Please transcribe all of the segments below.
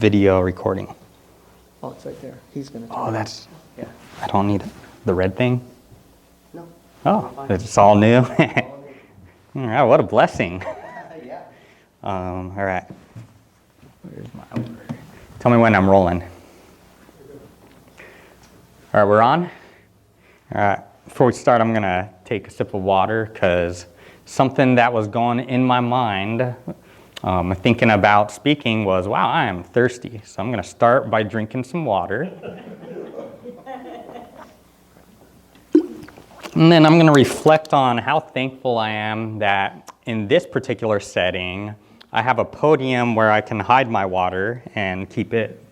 video recording. Oh, it's right there. He's going to Oh, that's, Yeah. I don't need the red thing. No. Oh, it's all new. All right, what a blessing. Yeah. All right. Where's my, tell me when I'm rolling. All right, we're on. All right, before we start, I'm gonna take a sip of water because something that was going in my mind thinking about speaking was, wow, I am thirsty. So I'm gonna start by drinking some water. And then I'm going to reflect on how thankful I am that in this particular setting, I have a podium where I can hide my water and keep it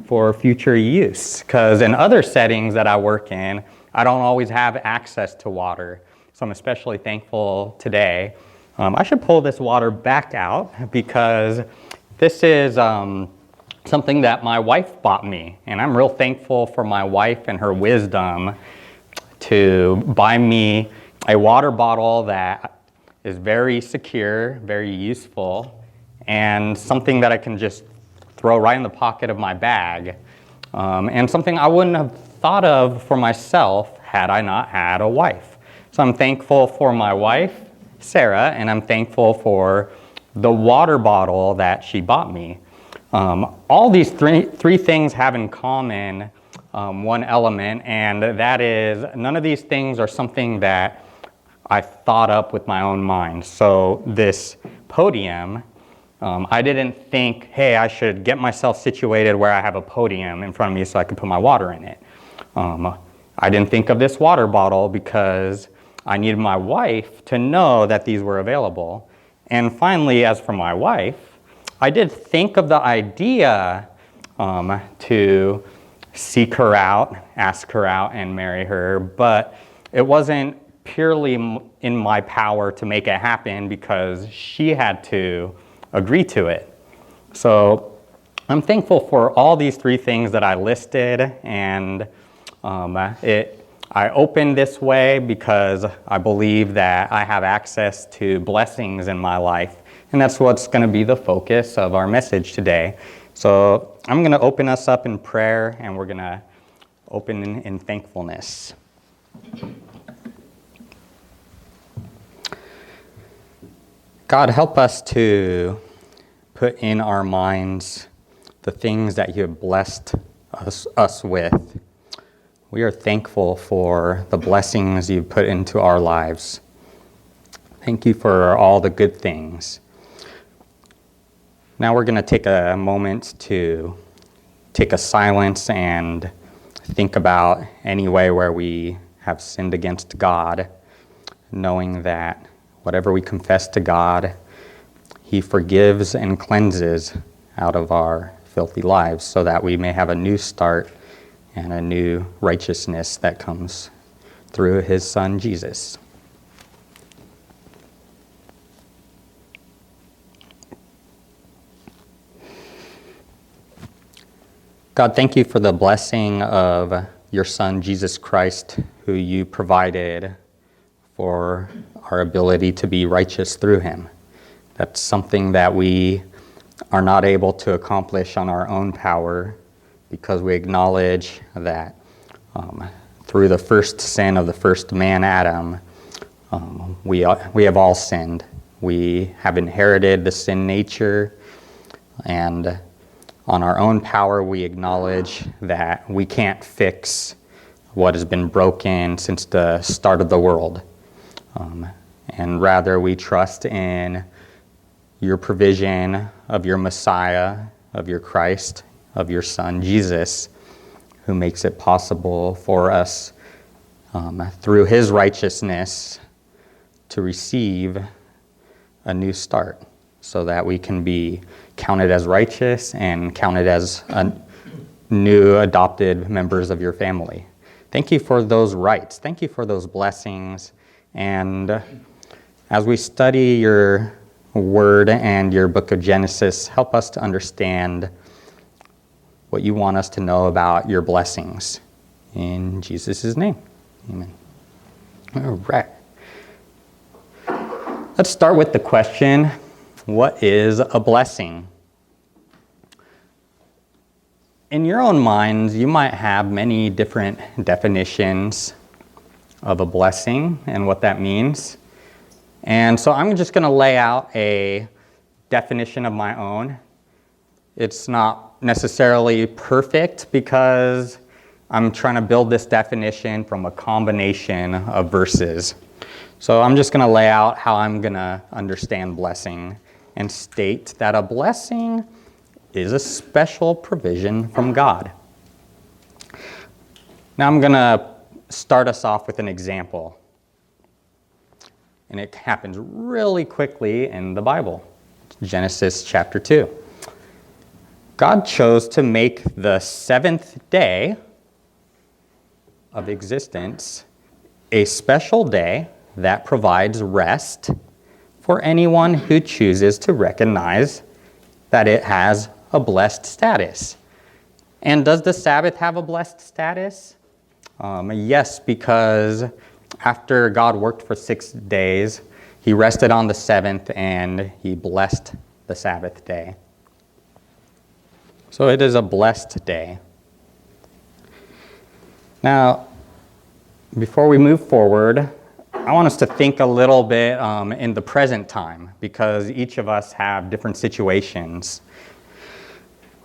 for future use. Because in other settings that I work in, I don't always have access to water. So I'm especially thankful today. I should pull this water back out because this is something that my wife bought me. And I'm real thankful for my wife and her wisdom to buy me a water bottle that is very secure, very useful, and something that I can just throw right in the pocket of my bag, and something I wouldn't have thought of for myself had I not had a wife. So I'm thankful for my wife, Sarah, and I'm thankful for the water bottle that she bought me. All these three things have in common one element, and that is none of these things are something that I thought up with my own mind. So this podium, I didn't think, hey, I should get myself situated where I have a podium in front of me so I can put my water in it. I didn't think of this water bottle because I needed my wife to know that these were available. And finally, as for my wife, I did think of the idea to seek her out, ask her out, and marry her, but it wasn't purely in my power to make it happen because she had to agree to it. So I'm thankful for all these three things that I listed, and I opened this way because I believe that I have access to blessings in my life, and that's what's going to be the focus of our message today. So I'm going to open us up in prayer, and we're going to open in thankfulness. God, help us to put in our minds the things that you have blessed us with. We are thankful for the blessings you've put into our lives. Thank you for all the good things. Now we're going to take a moment to take a silence and think about any way where we have sinned against God, knowing that whatever we confess to God, He forgives and cleanses out of our filthy lives so that we may have a new start and a new righteousness that comes through His Son, Jesus. God, thank you for the blessing of your Son, Jesus Christ, who you provided for our ability to be righteous through him. That's something that we are not able to accomplish on our own power because we acknowledge that through the first sin of the first man, Adam, we have all sinned. We have inherited the sin nature, and on our own power, we acknowledge that we can't fix what has been broken since the start of the world. And rather, we trust in your provision of your Messiah, of your Christ, of your Son, Jesus, who makes it possible for us through his righteousness to receive a new start so that we can be counted as righteous and counted as new adopted members of your family. Thank you for those rights. Thank you for those blessings. And as we study your word and your book of Genesis, help us to understand what you want us to know about your blessings. In Jesus' name, amen. All right. Let's start with the question, what is a blessing? in your own minds, you might have many different definitions of a blessing and what that means. And so I'm just going to lay out a definition of my own. It's not necessarily perfect because I'm trying to build this definition from a combination of verses. So I'm just going to lay out how I'm going to understand blessing and state that a blessing is a special provision from God. Now I'm going to start us off with an example. And it happens really quickly in the Bible. Genesis chapter 2. God chose to make the seventh day of existence a special day that provides rest for anyone who chooses to recognize that it has a blessed status. And does the Sabbath have a blessed status? Yes, because after God worked for 6 days, he rested on the seventh and he blessed the Sabbath day. So it is a blessed day. Now, before we move forward, I want us to think a little bit in the present time, because each of us have different situations.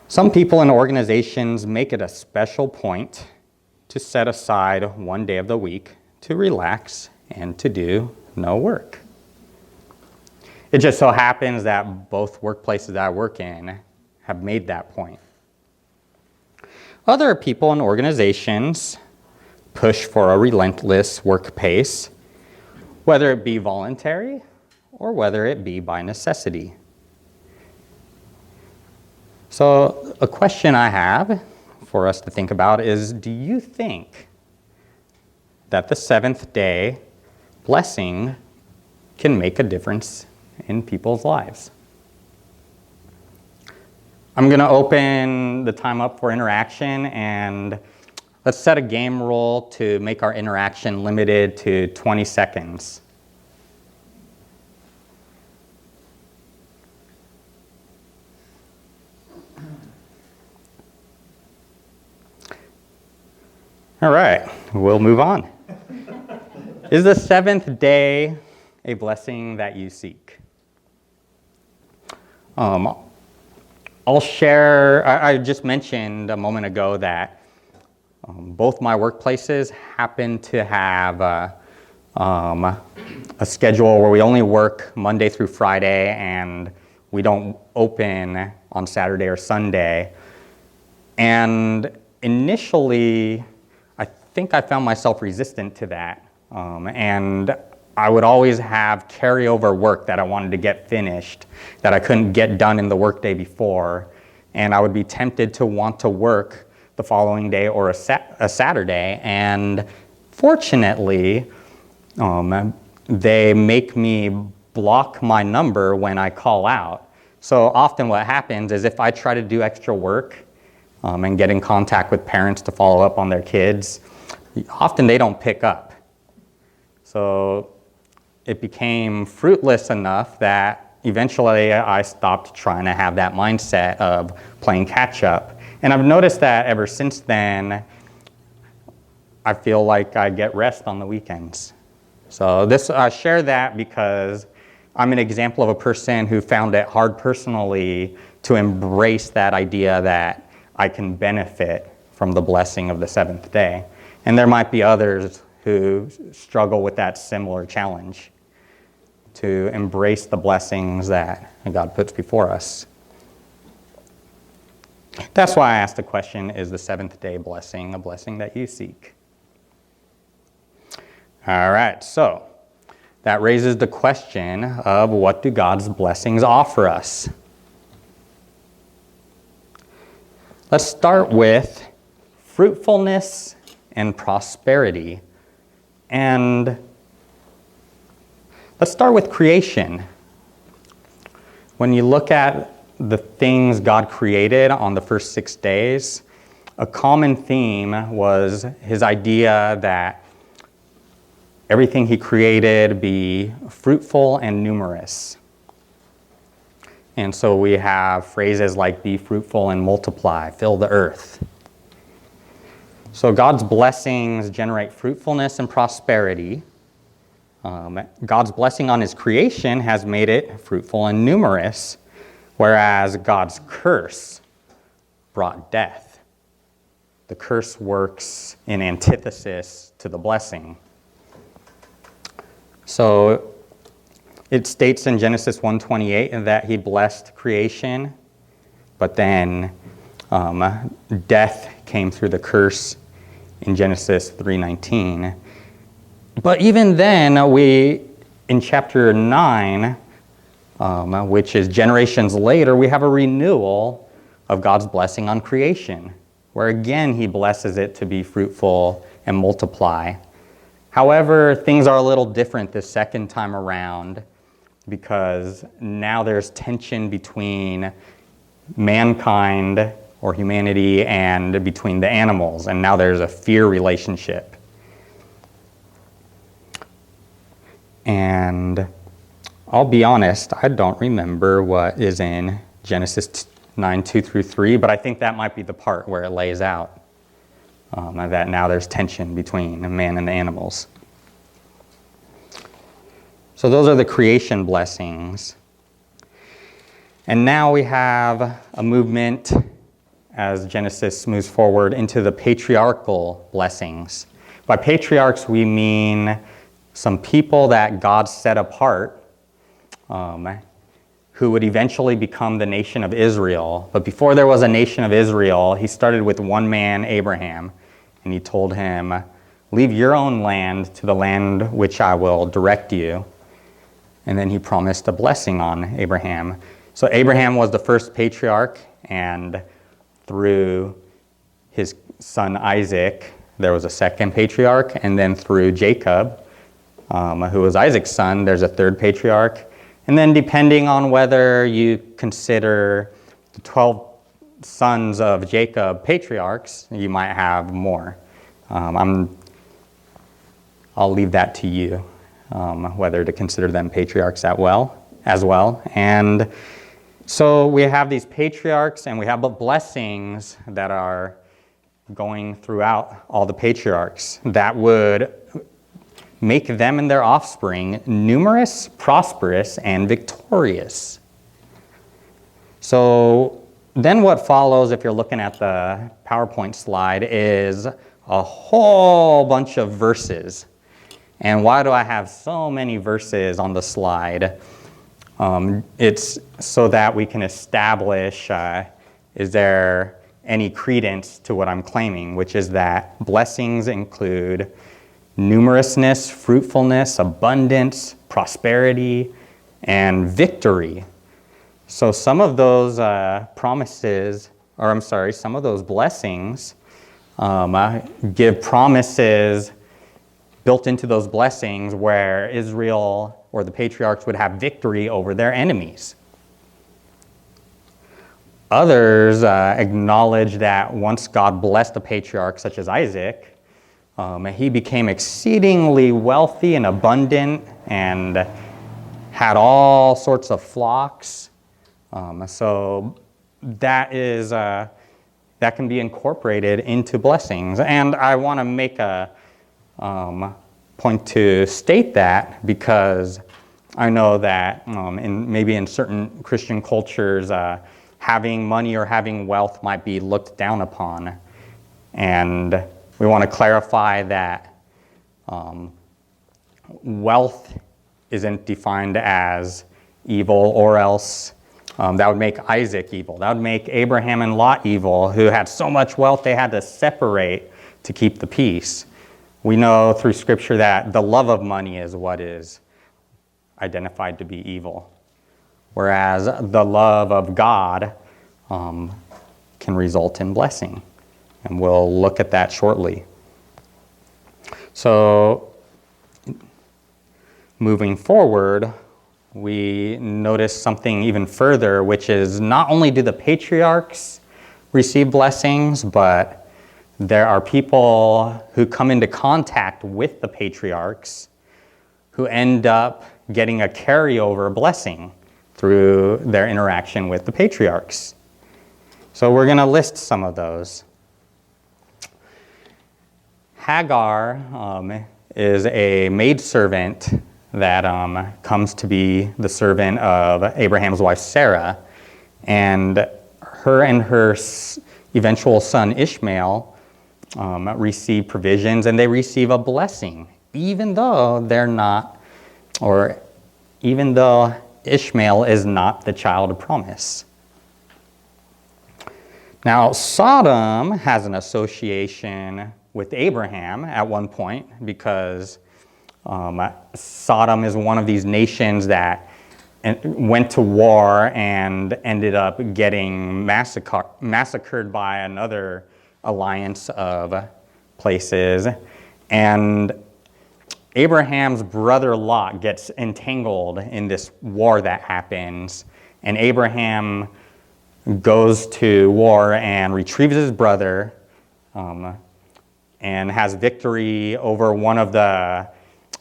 Some people in organizations make it a special point to set aside one day of the week to relax and to do no work. It just so happens that both workplaces that I work in have made that point. Other people in organizations push for a relentless work pace, whether it be voluntary or whether it be by necessity. So a question I have for us to think about is, do you think that the seventh day blessing can make a difference in people's lives? I'm going to open the time up for interaction, and let's set a game rule to make our interaction limited to 20 seconds. All right, we'll move on. Is the seventh day a blessing that you seek? I'll share, I just mentioned a moment ago that both my workplaces happen to have a schedule where we only work Monday through Friday and we don't open on Saturday or Sunday. And initially, I think I found myself resistant to that. And I would always have carryover work that I wanted to get finished that I couldn't get done in the workday before. And I would be tempted to want to work the following day or a Saturday. And fortunately, they make me block my number when I call out. So often what happens is if I try to do extra work and get in contact with parents to follow up on their kids, often they don't pick up. So it became fruitless enough that eventually I stopped trying to have that mindset of playing catch up. And I've noticed that ever since then, I feel like I get rest on the weekends. So I share that because I'm an example of a person who found it hard personally to embrace that idea that I can benefit from the blessing of the seventh day. And there might be others who struggle with that similar challenge to embrace the blessings that God puts before us. That's why I asked the question, is the seventh day blessing a blessing that you seek? All right, so that raises the question of, what do God's blessings offer us? Let's start with fruitfulness and prosperity. And let's start with creation. When you look at the things God created on the first 6 days, a common theme was his idea that everything he created be fruitful and numerous. And so we have phrases like be fruitful and multiply, fill the earth. So God's blessings generate fruitfulness and prosperity. God's blessing on his creation has made it fruitful and numerous, whereas God's curse brought death. The curse works in antithesis to the blessing. So it states in Genesis 1:28 that he blessed creation, but then death came through the curse in Genesis 3:19. But even then, in chapter 9, which is generations later, we have a renewal of God's blessing on creation, where again he blesses it to be fruitful and multiply. However, things are a little different this second time around because now there's tension between mankind or humanity and between the animals, and now there's a fear relationship. And I'll be honest, I don't remember what is in Genesis 9:2-3, but I think that might be the part where it lays out that now there's tension between man and the animals. So those are the creation blessings. And now we have a movement as Genesis moves forward into the patriarchal blessings. By patriarchs, we mean some people that God set apart who would eventually become the nation of Israel. But before there was a nation of Israel, he started with one man, Abraham, and he told him, leave your own land to the land which I will direct you. And then he promised a blessing on Abraham. So Abraham was the first patriarch, and through his son Isaac, there was a second patriarch, and then through Jacob, who was Isaac's son, there's a third patriarch. And then depending on whether you consider the 12 sons of Jacob patriarchs, you might have more. I'll leave that to you, whether to consider them patriarchs as well. And so we have these patriarchs and we have blessings that are going throughout all the patriarchs that would make them and their offspring numerous, prosperous, and victorious. So then what follows, if you're looking at the PowerPoint slide, is a whole bunch of verses. And why do I have so many verses on the slide? It's so that we can establish, is there any credence to what I'm claiming, which is that blessings include numerousness, fruitfulness, abundance, prosperity, and victory. So some of those some of those blessings give promises built into those blessings where Israel or the patriarchs would have victory over their enemies. Others acknowledge that once God blessed a patriarch such as Isaac, he became exceedingly wealthy and abundant and had all sorts of flocks. So that can be incorporated into blessings. And I want to make a point to state that because I know that maybe in certain Christian cultures, having money or having wealth might be looked down upon. And we want to clarify that wealth isn't defined as evil, or else that would make Isaac evil. That would make Abraham and Lot evil, who had so much wealth they had to separate to keep the peace. We know through Scripture that the love of money is what is identified to be evil, whereas the love of God can result in blessing. And we'll look at that shortly. So, moving forward, we notice something even further, which is not only do the patriarchs receive blessings, but there are people who come into contact with the patriarchs who end up getting a carryover blessing through their interaction with the patriarchs. So we're going to list some of those. Hagar is a maidservant that comes to be the servant of Abraham's wife Sarah, and her eventual son Ishmael receive provisions, and they receive a blessing, even though Ishmael is not the child of promise. Now, Sodom has an association with Abraham at one point because Sodom is one of these nations that went to war and ended up getting massacred by another alliance of places. And Abraham's brother Lot gets entangled in this war that happens, and Abraham goes to war and retrieves his brother and has victory over one of the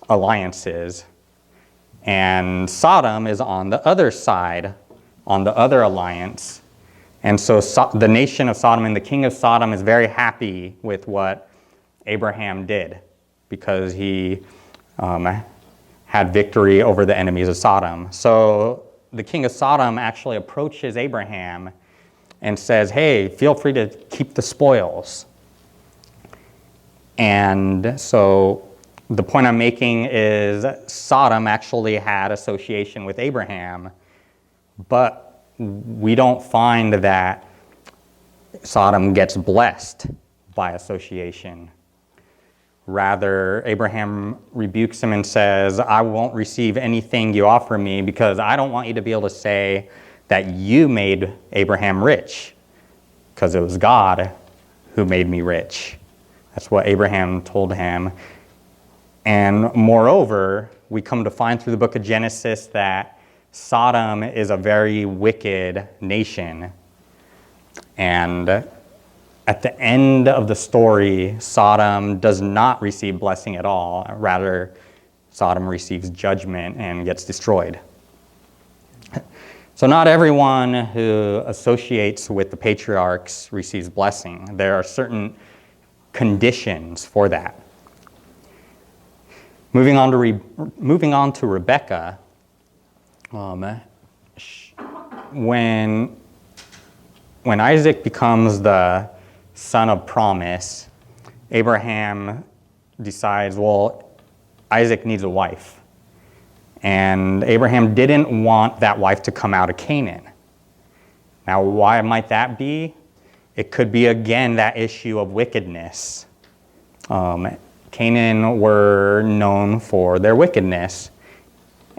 alliances. And Sodom is on the other side, on the other alliance. And so the nation of Sodom and the king of Sodom is very happy with what Abraham did because he had victory over the enemies of Sodom. So the king of Sodom actually approaches Abraham and says, hey, feel free to keep the spoils. And so the point I'm making is Sodom actually had association with Abraham, but we don't find that Sodom gets blessed by association. Rather, Abraham rebukes him and says, I won't receive anything you offer me because I don't want you to be able to say that you made Abraham rich, because it was God who made me rich. That's what Abraham told him. And moreover, we come to find through the book of Genesis that Sodom is a very wicked nation. And at the end of the story, Sodom does not receive blessing at all. Rather, Sodom receives judgment and gets destroyed. So not everyone who associates with the patriarchs receives blessing. There are certain conditions for that. Moving on to Rebekah, when Isaac becomes the son of promise, Abraham decides, well, Isaac needs a wife. And Abraham didn't want that wife to come out of Canaan. Now, why might that be? It could be, again, that issue of wickedness. Canaan were known for their wickedness,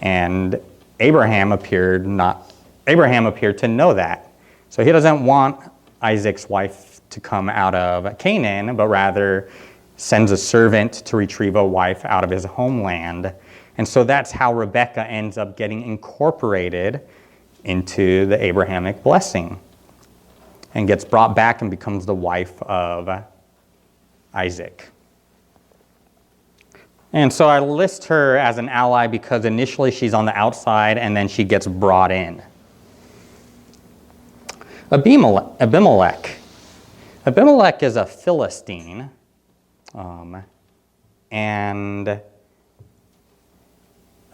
and Abraham appeared to know that. So he doesn't want Isaac's wife to come out of Canaan, but rather sends a servant to retrieve a wife out of his homeland. And so that's how Rebekah ends up getting incorporated into the Abrahamic blessing and gets brought back and becomes the wife of Isaac. And so I list her as an ally because initially she's on the outside and then she gets brought in. Abimelech. Abimelech is a Philistine, and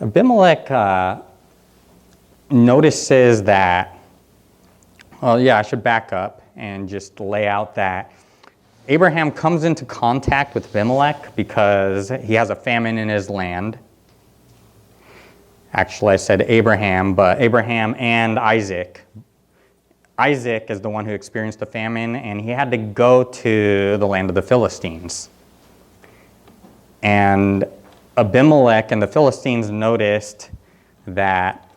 Abimelech notices that, I should back up and just lay out that Abraham comes into contact with Abimelech because he has a famine in his land. Actually, I said Abraham, but Abraham and Isaac. Isaac is the one who experienced the famine, and he had to go to the land of the Philistines. And Abimelech and the Philistines noticed that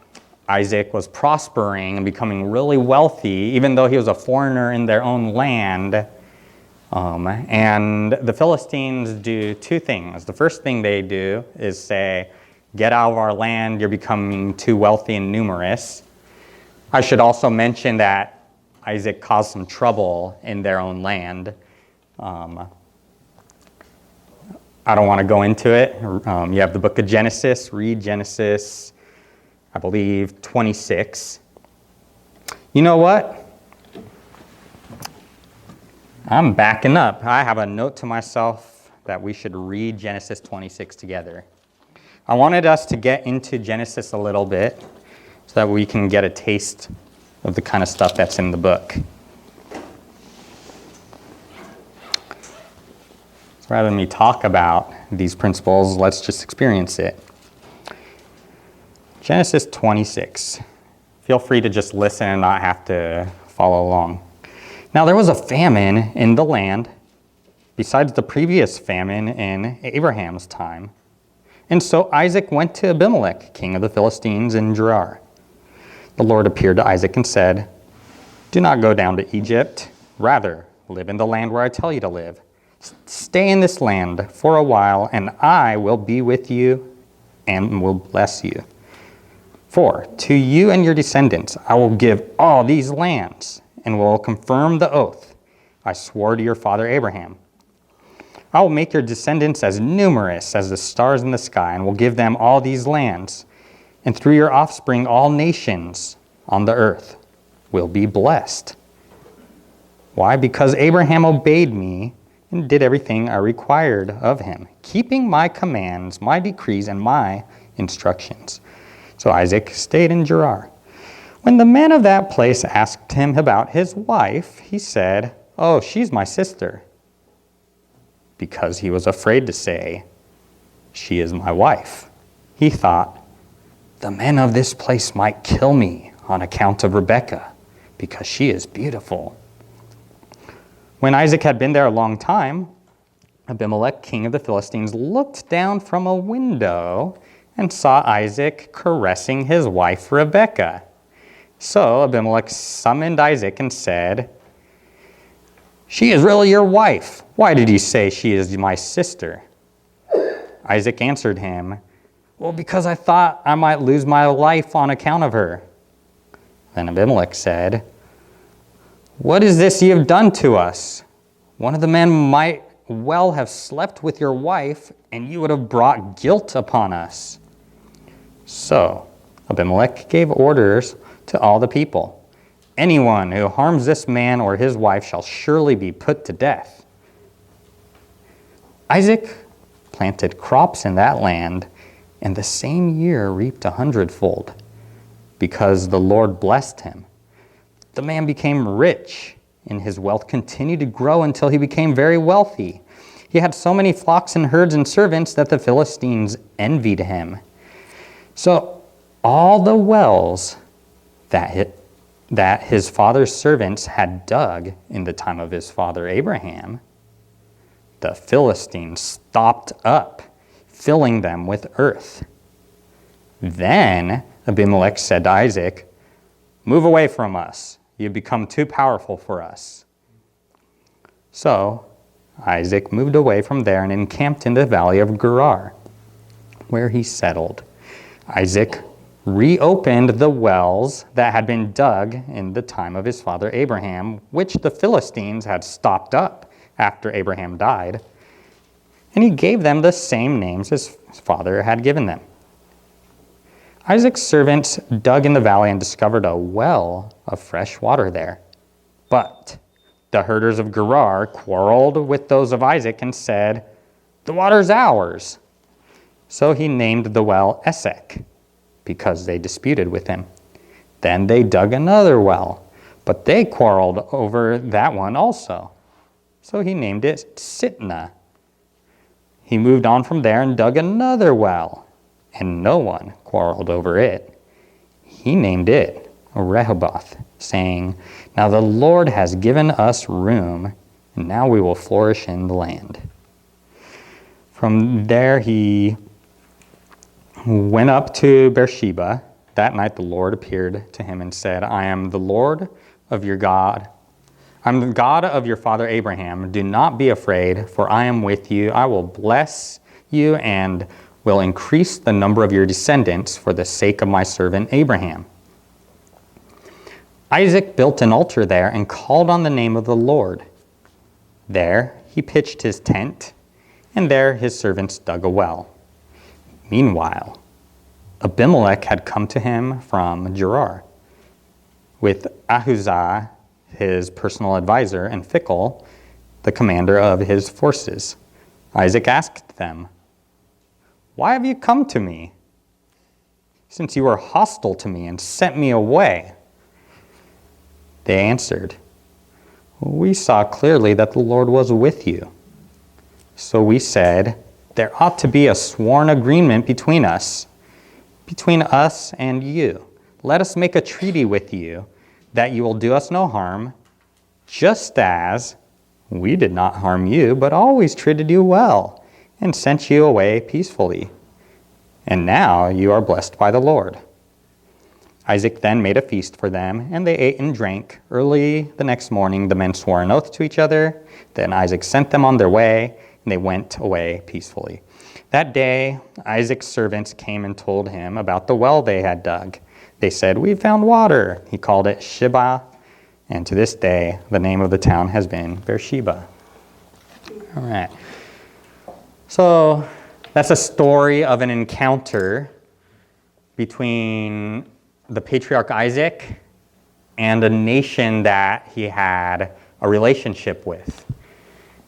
Isaac was prospering and becoming really wealthy, even though he was a foreigner in their own land. And the Philistines do two things. The first thing they do is say, get out of our land, you're becoming too wealthy and numerous. I should also mention that Isaac caused some trouble in their own land. I don't want to go into it. You have the book of Genesis. Read Genesis I believe 26. You know what? I'm backing up. I have a note to myself that we should read Genesis 26 together. I wanted us to get into Genesis a little bit so that we can get a taste of the kind of stuff that's in the book. So rather than me talk about these principles, let's just experience it. Genesis 26. Feel free to just listen and not have to follow along. Now there was a famine in the land, besides the previous famine in Abraham's time. And so Isaac went to Abimelech, king of the Philistines, in Gerar. The Lord appeared to Isaac and said, "Do not go down to Egypt. Rather, live in the land where I tell you to live. Stay in this land for a while, and I will be with you and will bless you. For to you and your descendants I will give all these lands, and will confirm the oath I swore to your father Abraham. I will make your descendants as numerous as the stars in the sky, and will give them all these lands. And through your offspring all nations on the earth will be blessed." Why? Because Abraham obeyed me and did everything I required of him, keeping my commands, my decrees, and my instructions. So Isaac stayed in Gerar. When the men of that place asked him about his wife, he said, "Oh, she's my sister," because he was afraid to say, "She is my wife." He thought, "The men of this place might kill me on account of Rebekah, because she is beautiful." When Isaac had been there a long time, Abimelech, king of the Philistines, looked down from a window and saw Isaac caressing his wife Rebekah. So Abimelech summoned Isaac and said, "She is really your wife. Why did you say she is my sister?" Isaac answered him, "Well, because I thought I might lose my life on account of her." Then Abimelech said, "What is this you have done to us? One of the men might well have slept with your wife, and you would have brought guilt upon us." So Abimelech gave orders to all the people, "Anyone who harms this man or his wife shall surely be put to death." Isaac planted crops in that land, and the same year reaped 100-fold, because the Lord blessed him. The man became rich, and his wealth continued to grow until he became very wealthy. He had so many flocks and herds and servants that the Philistines envied him. So all the wells that his father's servants had dug in the time of his father Abraham, the Philistines stopped up, filling them with earth. Then Abimelech said to Isaac, "Move away from us. You've become too powerful for us." So Isaac moved away from there and encamped in the valley of Gerar, where he settled. Isaac reopened the wells that had been dug in the time of his father Abraham, which the Philistines had stopped up after Abraham died, and he gave them the same names his father had given them. Isaac's servants dug in the valley and discovered a well of fresh water there. But the herders of Gerar quarreled with those of Isaac and said, "The water's ours." So he named the well Esek, because they disputed with him. Then they dug another well, but they quarreled over that one also. So he named it Sitnah. He moved on from there and dug another well, and no one quarreled over it. He named it Rehoboth, saying, "Now the Lord has given us room, and now we will flourish in the land." From there he went up to Beersheba. That night the Lord appeared to him and said, "I am the Lord of your God. I'm the God of your father Abraham. Do not be afraid, for I am with you. I will bless you and will increase the number of your descendants for the sake of my servant Abraham." Isaac built an altar there and called on the name of the Lord. There he pitched his tent, and there his servants dug a well. Meanwhile, Abimelech had come to him from Gerar with Ahuzah, his personal advisor, and Phicol, the commander of his forces. Isaac asked them, "Why have you come to me, since you are hostile to me and sent me away?" They answered, "We saw clearly that the Lord was with you. So we said, there ought to be a sworn agreement between us and you. Let us make a treaty with you that you will do us no harm, just as we did not harm you, but always treated you well and sent you away peacefully. And now you are blessed by the Lord." Isaac then made a feast for them, and they ate and drank. Early the next morning, the men swore an oath to each other. Then Isaac sent them on their way, and they went away peacefully. That day, Isaac's servants came and told him about the well they had dug. They said, "We found water." He called it Sheba, and to this day, the name of the town has been Beersheba. All right. So that's a story of an encounter between the patriarch Isaac and a nation that he had a relationship with.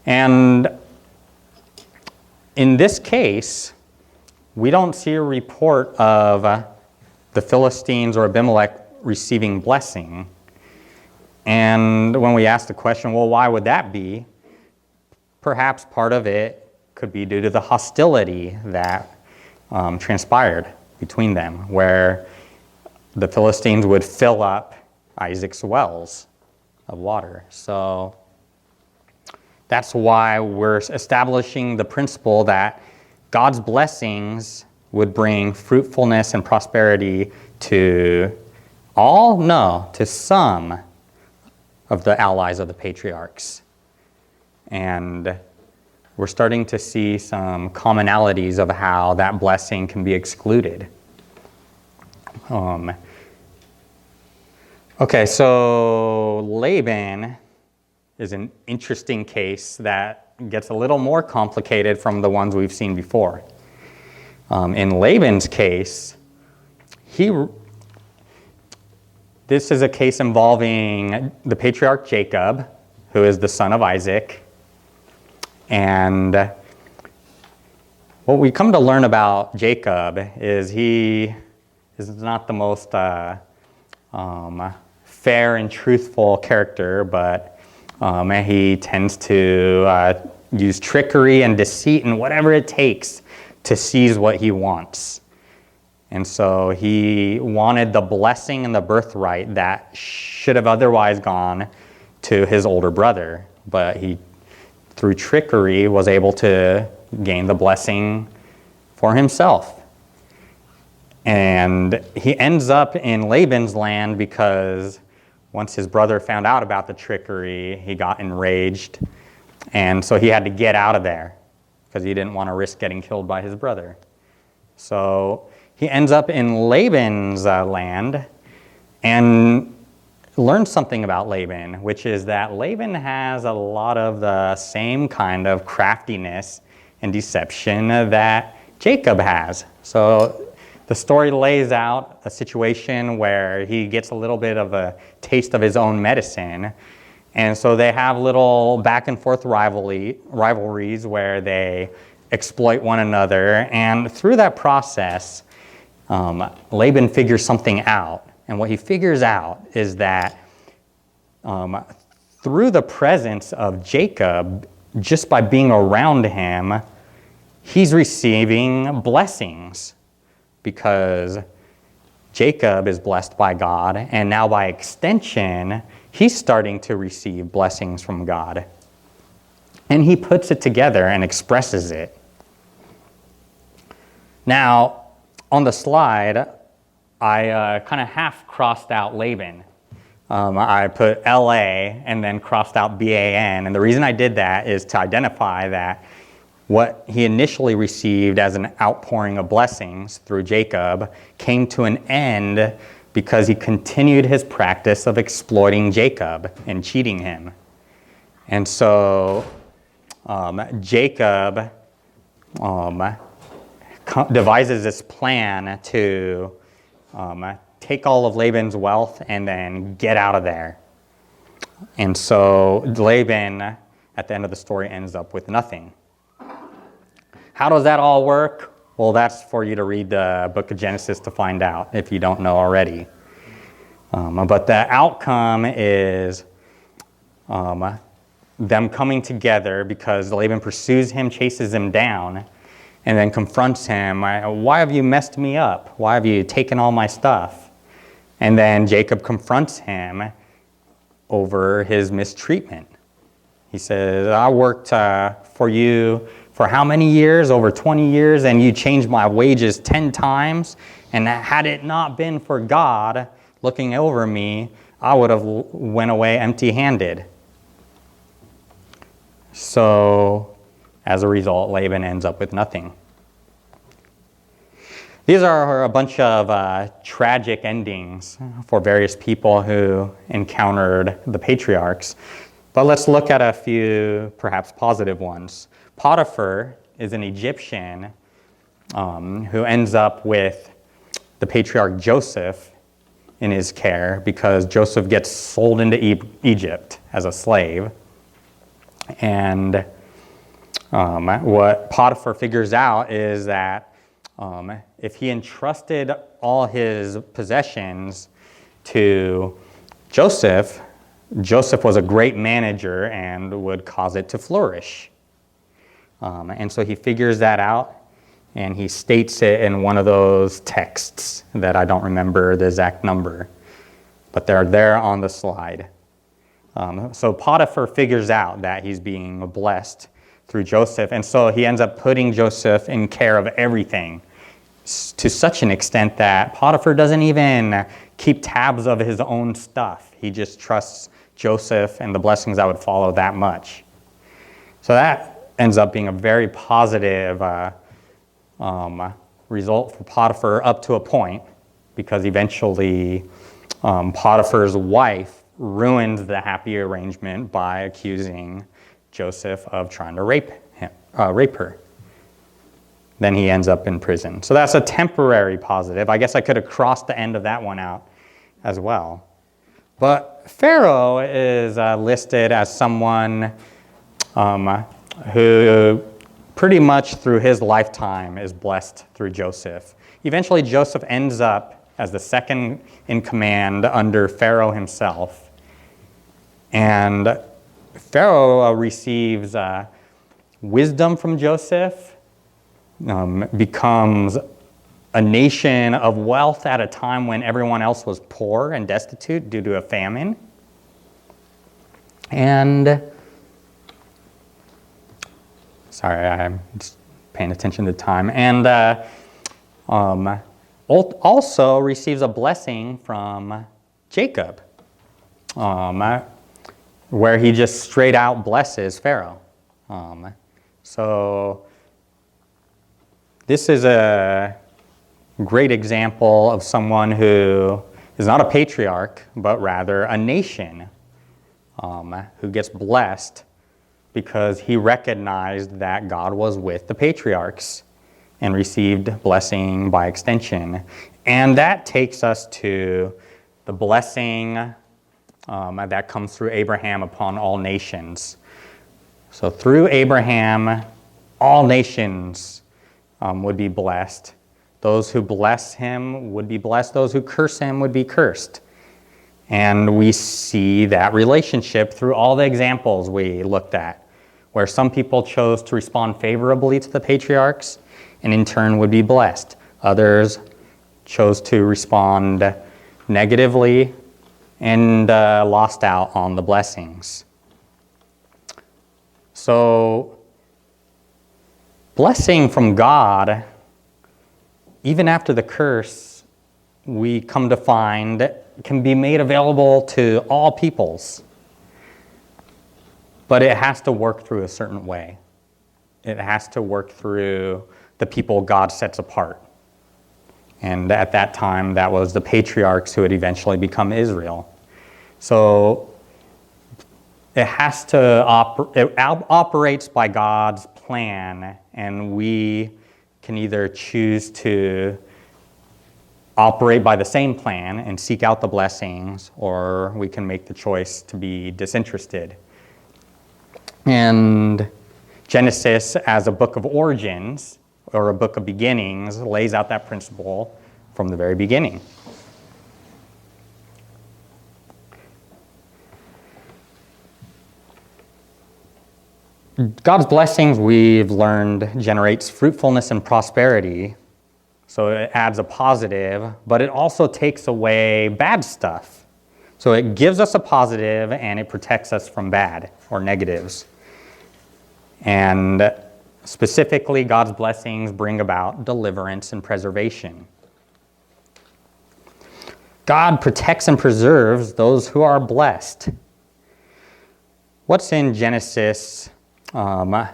And in this case, we don't see a report of the Philistines or Abimelech receiving blessing. And when we ask the question, well, why would that be? Perhaps part of it could be due to the hostility that transpired between them, where the Philistines would fill up Isaac's wells of water. So that's why we're establishing the principle that God's blessings would bring fruitfulness and prosperity to all? No, to some of the allies of the patriarchs. And we're starting to see some commonalities of how that blessing can be excluded. Okay, so Laban is an interesting case that gets a little more complicated from the ones we've seen before. In Laban's case, this is a case involving the patriarch Jacob, who is the son of Isaac. And what we come to learn about Jacob is he is not the most fair and truthful character, but he tends to use trickery and deceit and whatever it takes to seize what he wants. And so he wanted the blessing and the birthright that should have otherwise gone to his older brother, but he, through trickery, was able to gain the blessing for himself. And he ends up in Laban's land because once his brother found out about the trickery, he got enraged. And so he had to get out of there because he didn't want to risk getting killed by his brother. So he ends up in Laban's land and learns something about Laban, which is that Laban has a lot of the same kind of craftiness and deception that Jacob has. So the story lays out a situation where he gets a little bit of a taste of his own medicine. And so they have little back and forth rivalries where they exploit one another. And through that process, Laban figures something out. And what he figures out is that through the presence of Jacob, just by being around him, he's receiving blessings. Because Jacob is blessed by God, and now by extension, he's starting to receive blessings from God. And he puts it together and expresses it. Now, on the slide, I kind of half crossed out Laban. I put L-A and then crossed out B-A-N. And the reason I did that is to identify that what he initially received as an outpouring of blessings through Jacob came to an end because he continued his practice of exploiting Jacob and cheating him. And so Jacob kind devises this plan to take all of Laban's wealth and then get out of there. And so Laban, at the end of the story, ends up with nothing. How does that all work? Well, that's for you to read the book of Genesis to find out if you don't know already. But the outcome is them coming together because Laban pursues him, chases him down, and then confronts him. Why have you messed me up? Why have you taken all my stuff? And then Jacob confronts him over his mistreatment. He says, I worked for you for how many years? Over 20 years, and you changed my wages 10 times. And had it not been for God looking over me, I would have went away empty-handed. So, as a result, Laban ends up with nothing. These are a bunch of tragic endings for various people who encountered the patriarchs. But let's look at a few perhaps positive ones. Potiphar is an Egyptian who ends up with the patriarch Joseph in his care because Joseph gets sold into Egypt as a slave. And what Potiphar figures out is that if he entrusted all his possessions to Joseph, Joseph was a great manager and would cause it to flourish. And so he figures that out, and he states it in one of those texts that I don't remember the exact number, but they're there on the slide. So Potiphar figures out that he's being blessed through Joseph, and so he ends up putting Joseph in care of everything to such an extent that Potiphar doesn't even keep tabs of his own stuff. He just trusts Joseph and the blessings that would follow that much. So that ends up being a very positive result for Potiphar up to a point, because eventually Potiphar's wife ruined the happy arrangement by accusing Joseph of trying to rape her. Then he ends up in prison. So that's a temporary positive. I guess I could have crossed the end of that one out as well. But Pharaoh is listed as someone who pretty much through his lifetime is blessed through Joseph. Eventually, Joseph ends up as the second in command under Pharaoh himself. And Pharaoh receives wisdom from Joseph, becomes a nation of wealth at a time when everyone else was poor and destitute due to a famine. And, sorry, I'm just paying attention to time. And also receives a blessing from Jacob, where he just straight out blesses Pharaoh. So this is a great example of someone who is not a patriarch, but rather a nation who gets blessed because he recognized that God was with the patriarchs and received blessing by extension. And that takes us to the blessing that comes through Abraham upon all nations. So through Abraham, all nations would be blessed. Those who bless him would be blessed. Those who curse him would be cursed. And we see that relationship through all the examples we looked at, where some people chose to respond favorably to the patriarchs and in turn would be blessed. Others chose to respond negatively and lost out on the blessings. So, blessing from God, even after the curse, we come to find can be made available to all peoples. But it has to work through a certain way. It has to work through the people God sets apart. And at that time, that was the patriarchs who would eventually become Israel. So it has to it operates by God's plan, and we can either choose to operate by the same plan and seek out the blessings, or we can make the choice to be disinterested. And Genesis, as a book of origins or a book of beginnings, lays out that principle from the very beginning. God's blessings, we've learned, generates fruitfulness and prosperity. So it adds a positive, but it also takes away bad stuff. So it gives us a positive and it protects us from bad or negatives. And specifically, God's blessings bring about deliverance and preservation. God protects and preserves those who are blessed. What's in Genesis 9,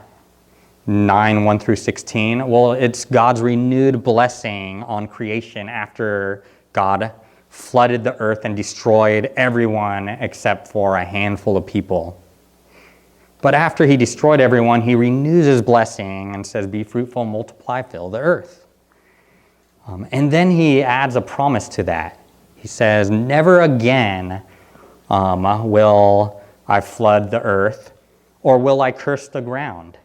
1 through 16? Well, it's God's renewed blessing on creation after God flooded the earth and destroyed everyone except for a handful of people. But after he destroyed everyone, he renews his blessing and says, be fruitful, multiply, fill the earth. And then he adds a promise to that. He says, never again will I flood the earth, or will I curse the ground?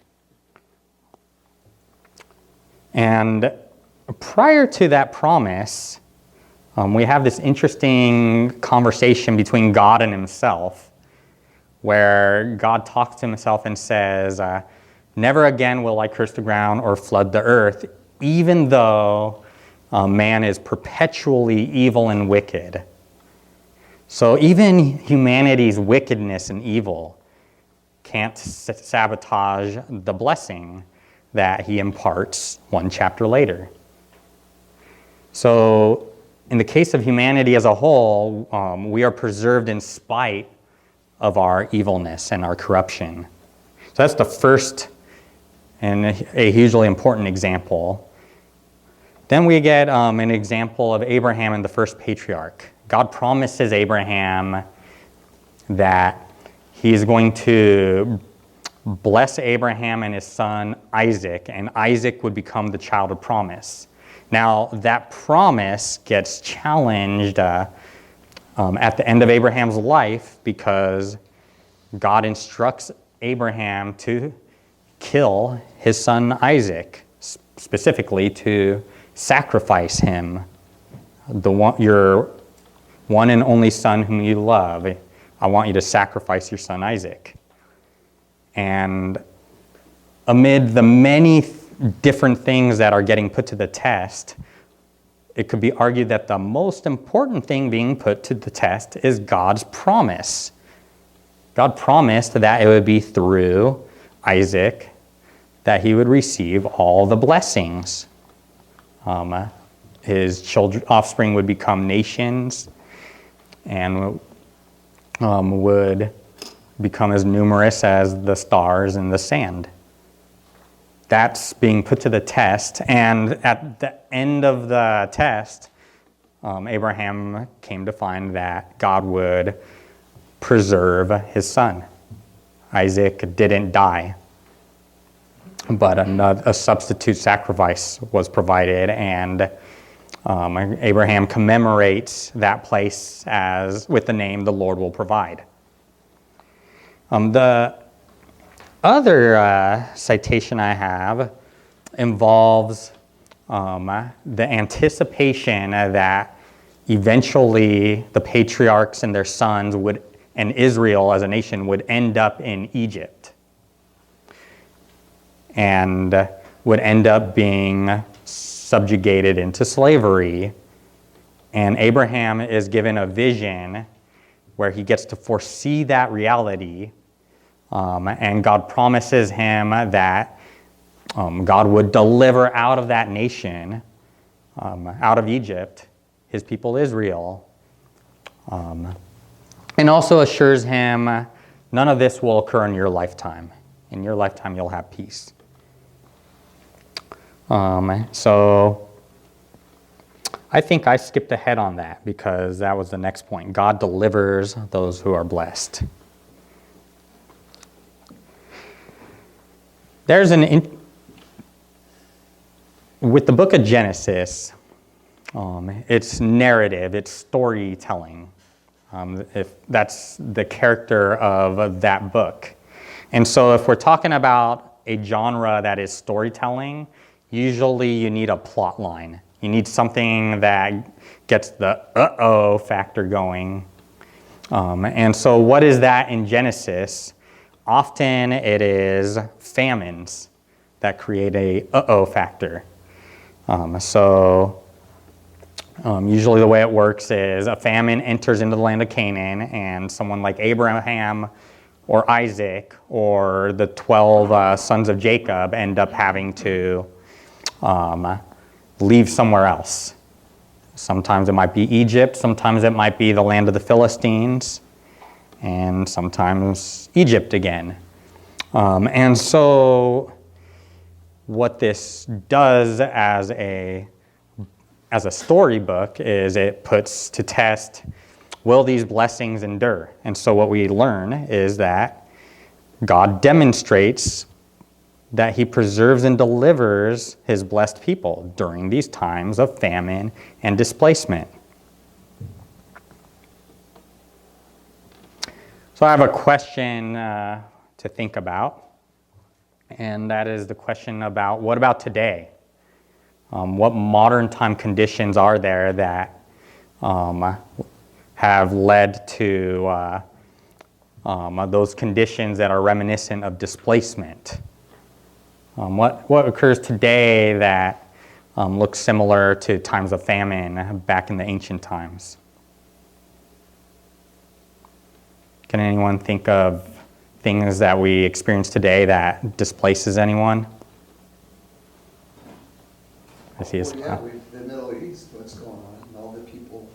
And prior to that promise, we have this interesting conversation between God and himself, where God talks to himself and says, never again will I curse the ground or flood the earth, even though man is perpetually evil and wicked. So even humanity's wickedness and evil can't sabotage the blessing that he imparts one chapter later. So in the case of humanity as a whole, we are preserved in spite of our evilness and our corruption. So that's the first and a hugely important example. Then we get an example of Abraham and the first patriarch. God promises Abraham that he is going to bless Abraham and his son Isaac, and Isaac would become the child of promise. Now, that promise gets challenged at the end of Abraham's life because God instructs Abraham to kill his son Isaac, specifically to sacrifice him, your one and only son whom you love. I want you to sacrifice your son Isaac. And amid the many different things that are getting put to the test, it could be argued that the most important thing being put to the test is God's promise. God promised that it would be through Isaac that he would receive all the blessings. His offspring would become nations and would become as numerous as the stars in the sand. That's being put to the test, and at the end of the test, Abraham came to find that God would preserve his son. Isaac didn't die, but a substitute sacrifice was provided, and Abraham commemorates that place as with the name "The Lord Will Provide." The other citation I have involves the anticipation that eventually the patriarchs and their sons and Israel as a nation would end up in Egypt and would end up being subjugated into slavery. And Abraham is given a vision where he gets to foresee that reality. And God promises him that God would deliver out of that nation, out of Egypt, his people Israel. And also assures him none of this will occur in your lifetime. In your lifetime, you'll have peace. So I think I skipped ahead on that because that was the next point. God delivers those who are blessed. with the book of Genesis, it's narrative, it's storytelling. If that's the character of that book. And so if we're talking about a genre that is storytelling, usually you need a plot line. You need something that gets the uh-oh factor going. And so what is that in Genesis? Often it is famines that create a uh-oh factor. Usually the way it works is a famine enters into the land of Canaan, and someone like Abraham or Isaac or the 12 sons of Jacob end up having to leave somewhere else. Sometimes it might be Egypt, sometimes it might be the land of the Philistines, and sometimes Egypt again. And so what this does as a storybook is it puts to test, will these blessings endure? And so what we learn is that God demonstrates that he preserves and delivers his blessed people during these times of famine and displacement. So I have a question to think about, and that is the question about, what about today? What modern time conditions are there that have led to those conditions that are reminiscent of displacement? What occurs today that looks similar to times of famine back in the ancient times? Can anyone think of things that we experience today that displaces anyone? I see his. Well, yeah, the Middle East, what's going on, and all the people,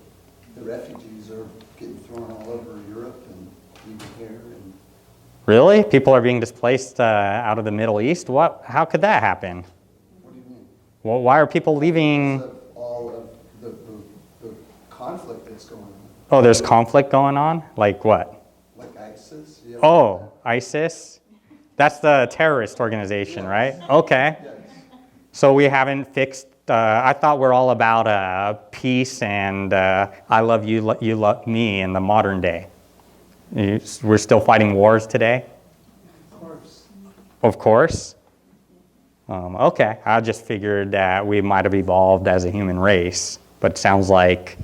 the refugees are getting thrown all over Europe and even here. And Really? People are being displaced out of the Middle East? How could that happen? what do you mean? Well, why are people leaving? Because of all of the conflict that's going on, Oh, there's conflict going on? Like what? like ISIS. You know, Oh, ISIS? That's the terrorist organization, Yes. right? Okay. Yes. So we haven't fixed, I thought we're all about peace and I love you, you love me in the modern day. We're still fighting wars today? Of course. Of course. Okay, I just figured that we might have evolved as a human race, but it sounds like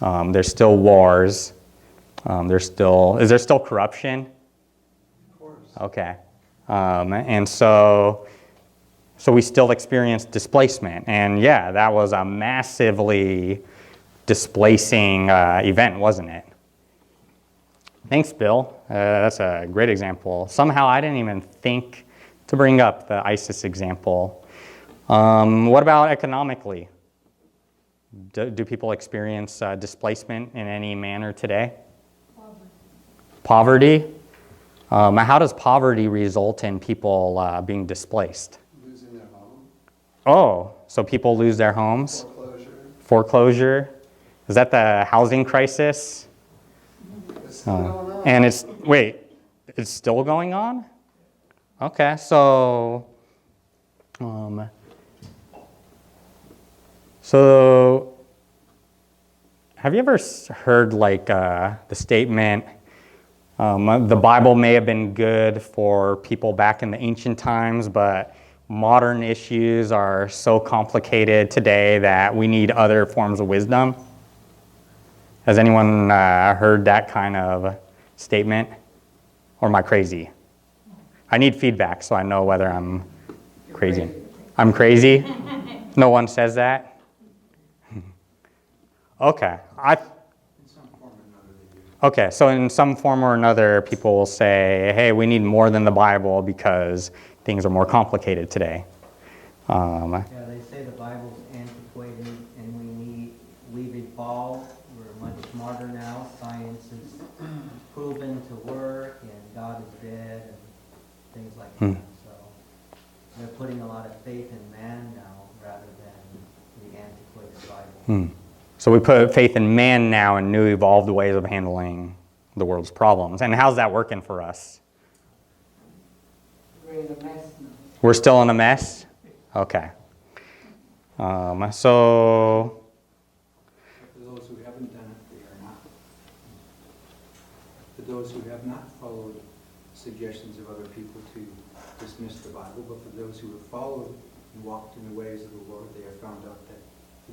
there's still wars. Is there still corruption? Of course. Okay. And so we still experience displacement. And yeah, that was a massively displacing event, wasn't it? Thanks, Bill. That's a great example. Somehow I didn't even think to bring up the ISIS example. What about economically? Do people experience displacement in any manner today? Poverty? How does poverty result in people being displaced? Losing their home, Oh, so people lose their homes? foreclosure. Foreclosure? Is that the housing crisis? It's still going on. And it's still going on? Okay, so have you ever heard like the statement, the Bible may have been good for people back in the ancient times, but modern issues are so complicated today that we need other forms of wisdom? Has anyone heard that kind of statement? Or am I crazy? I need feedback so I know whether I'm crazy. I'm crazy? No one says that? Okay. Okay, so in some form or another, people will say, hey, we need more than the Bible because things are more complicated today. Yeah, they say the Bible's antiquated and we've evolved. We're much smarter now. Science is proven to work and God is dead and things like that. So they're putting a lot of faith in man now rather than the antiquated Bible. So we put faith in man now and new evolved ways of handling the world's problems. And how's that working for us? We're in a mess now. We're still in a mess? Okay. So, For those who haven't done it, they are not. For those who have not followed suggestions of other people to dismiss the Bible, but for those who have followed and walked in the ways of the Lord, they have found out that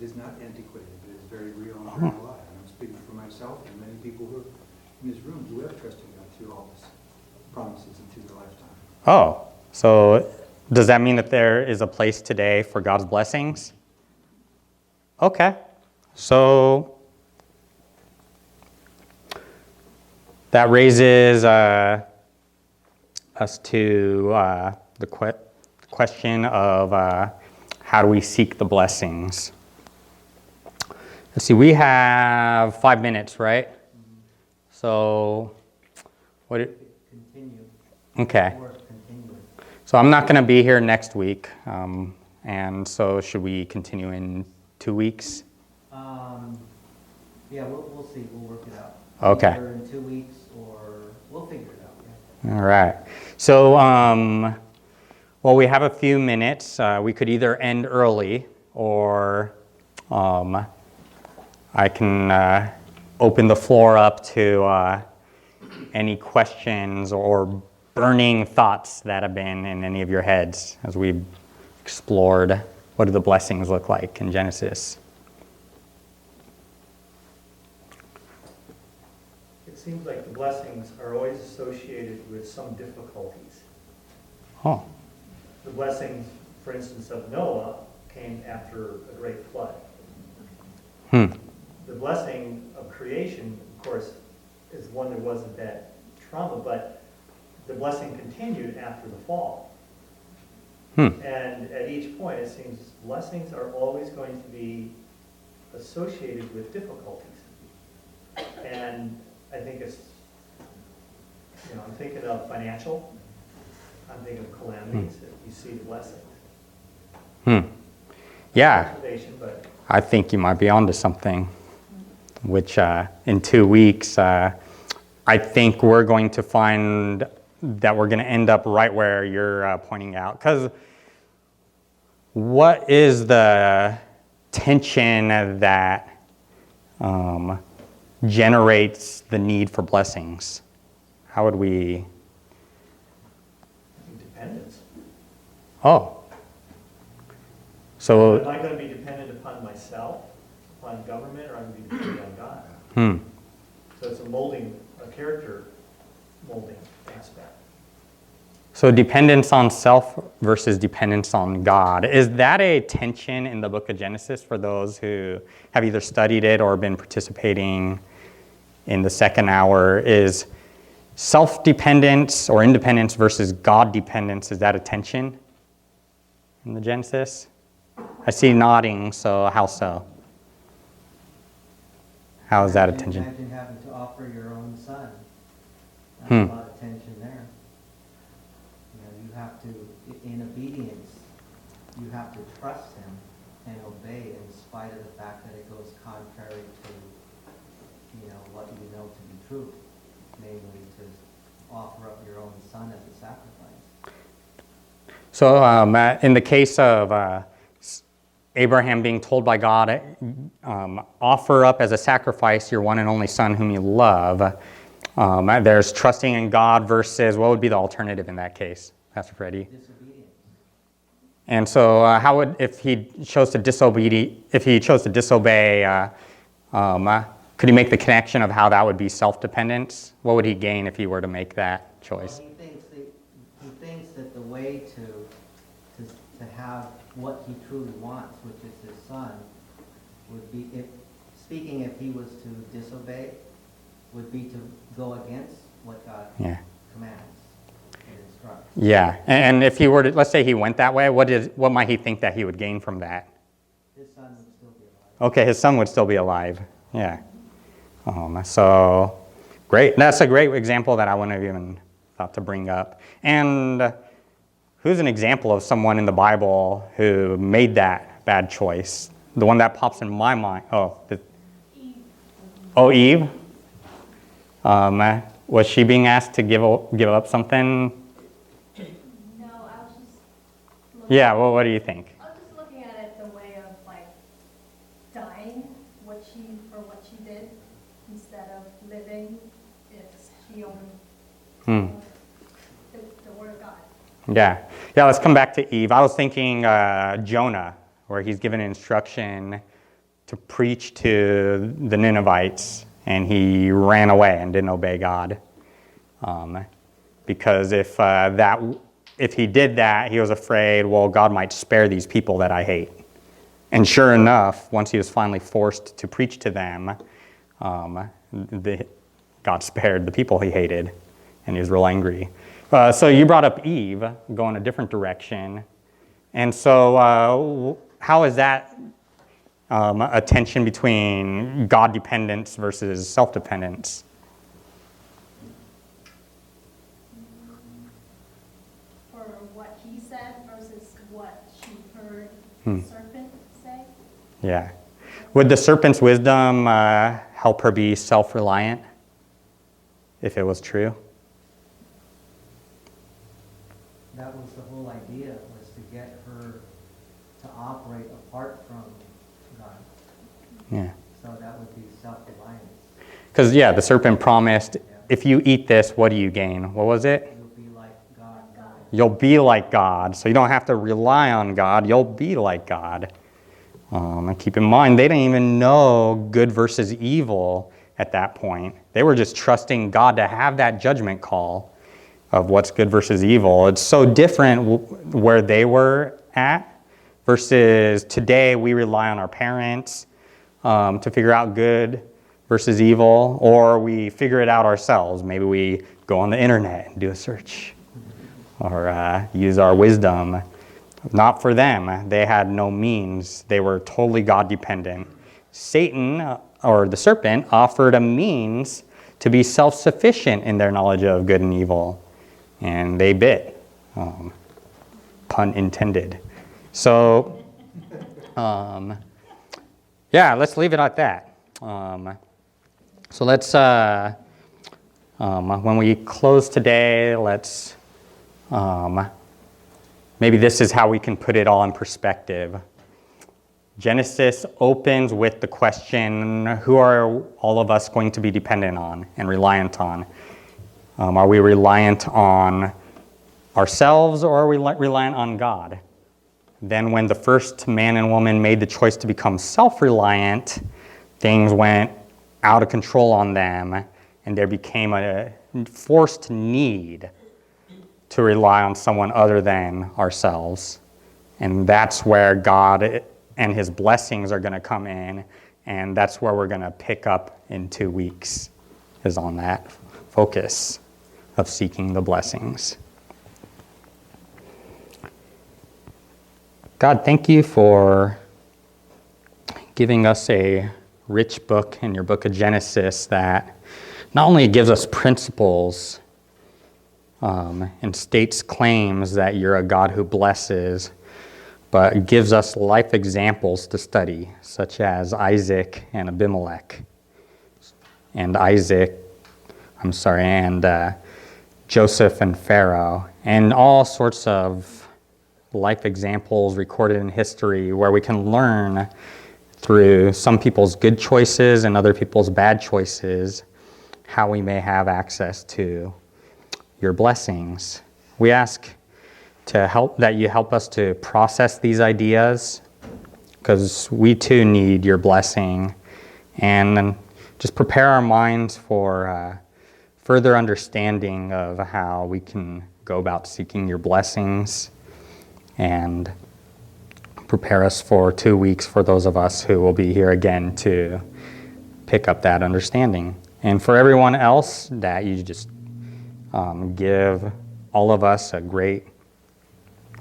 it is not antiquated, but it is very real and very alive. And I'm speaking for myself and many people who are in this room who have trusted God through all this promises and through their lifetime. oh, so does that mean that there is a place today for God's blessings? Okay, so that raises us to the question of how do we seek the blessings? Let's see, we have 5 minutes, right? So, Continue. okay. Or continue. So I'm not going to be here next week, and so should we continue in 2 weeks? Yeah, we'll see, we'll work it out. Okay. Either in 2 weeks, or we'll figure it out, yeah. All right. So, well, we have a few minutes. We could either end early, or I can open the floor up to any questions or burning thoughts that have been in any of your heads as we explored what do the blessings look like in Genesis. It seems like the blessings are always associated with some difficulties. Oh, The blessings, for instance, of Noah came after a great flood. The blessing of creation, of course, is one that wasn't that trauma, but the blessing continued after the fall. And at each point, it seems blessings are always going to be associated with difficulties. And I think it's, I'm thinking of financial, I'm thinking of calamities, if you see the blessings. yeah. Motivation, but I think you might be onto something, which in 2 weeks, I think we're going to find that we're going to end up right where you're pointing out. Because what is the tension that generates the need for blessings? How would we? dependence. Oh. So, Am I going to be dependent upon myself, upon government, or am I going to be dependent on God? So it's a character molding aspect. so dependence on self versus dependence on God. Is that a tension in the book of Genesis for those who have either studied it or been participating in the second hour? Is self-dependence or independence versus God dependence, is that a tension in the Genesis? I see nodding, so how so? How is that a tension? Imagine having to offer your own son. That's Hmm. a lot of tension there. You have to, in obedience, you have to trust him and obey in spite of the fact that it goes contrary to, what you know to be true, namely to offer up your own son as a sacrifice. So in the case of Abraham being told by God, offer up as a sacrifice your one and only son whom you love, there's trusting in God versus, what would be the alternative in that case, Pastor Freddie? Disobedience. And so how would, if he chose to disobey, could he make the connection of how that would be self-dependence? What would he gain if he were to make that choice? Well, he thinks that the way to have what he truly wants, which is his son, would be, if he was to disobey, would be to go against what God Yeah. commands and instructs. Yeah, and if he were to, let's say he went that way, what might he think that he would gain from that? His son would still be alive. Okay, his son would still be alive. Yeah. So, great. That's a great example that I wouldn't have even thought to bring up. And who's an example of someone in the Bible who made that bad choice? The one that pops in my mind. Eve. Was she being asked to give up something? No, I was just Yeah. Well, what do you think? I was just looking at it the way of Hmm. The word of God. Yeah. Yeah, let's come back to Eve. I was thinking Jonah, where he's given instruction to preach to the Ninevites, and he ran away and didn't obey God. Because if he did that, he was afraid, well, God might spare these people that I hate. And sure enough, once he was finally forced to preach to them, God spared the people he hated, and he was real angry. So you brought up Eve, going a different direction. And so how is that a tension between God dependence versus self-dependence? For what he said versus what she heard Hmm. the serpent say. Yeah. Would the serpent's wisdom help her be self-reliant if it was true? That was the whole idea, was to get her to operate apart from God. Yeah. So that would be self-reliance. Because, yeah, the serpent promised, if you eat this, what do you gain? What was it? You'll be like God. You'll be like God. So you don't have to rely on God. You'll be like God. And keep in mind, they didn't even know good versus evil at that point. They were just trusting God to have that judgment call of what's good versus evil. It's so different where they were at versus today we rely on our parents to figure out good versus evil, or we figure it out ourselves. Maybe we go on the internet and do a search or use our wisdom. Not for them. They had no means. They were totally God-dependent. Satan, or the serpent, offered a means to be self-sufficient in their knowledge of good and evil. And they bit. Pun intended. So, yeah, let's leave it at that. So let's, when we close today, let's, maybe this is how we can put it all in perspective. Genesis opens with the question, who are all of us going to be dependent on and reliant on? Are we reliant on ourselves, or are we reliant on God? Then when the first man and woman made the choice to become self-reliant, things went out of control on them, and there became a forced need to rely on someone other than ourselves. And that's where God and his blessings are going to come in, and that's where we're going to pick up in 2 weeks, is on that focus of seeking the blessings. God, thank you for giving us a rich book in your book of Genesis that not only gives us principles and states claims that you're a God who blesses, but gives us life examples to study, such as Isaac and Abimelech, and Joseph and Pharaoh, and all sorts of life examples recorded in history where we can learn through some people's good choices and other people's bad choices how we may have access to your blessings. We ask that you help us to process these ideas, because we too need your blessing, and just prepare our minds for further understanding of how we can go about seeking your blessings, and prepare us for 2 weeks for those of us who will be here again to pick up that understanding. And for everyone else, that you just give all of us a great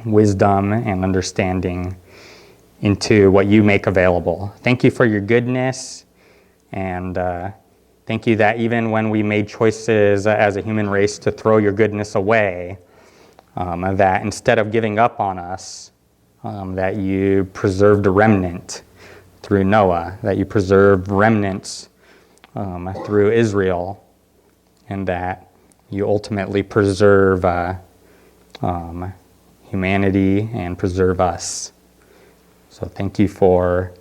wisdom and understanding into what you make available. Thank you for your goodness, and thank you that even when we made choices as a human race to throw your goodness away, that instead of giving up on us, that you preserved a remnant through Noah, that you preserved remnants through Israel, and that you ultimately preserve humanity and preserve us. So thank you for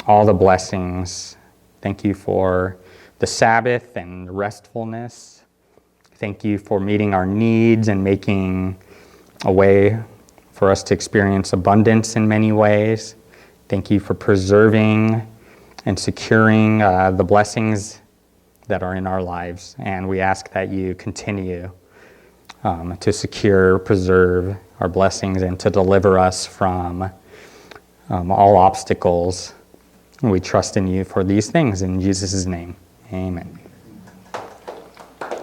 all the blessings. Thank you for the Sabbath and restfulness. Thank you for meeting our needs and making a way for us to experience abundance in many ways. Thank you for preserving and securing the blessings that are in our lives. And we ask that you continue to secure, preserve our blessings, and to deliver us from all obstacles. We trust in you for these things. In Jesus' name, amen.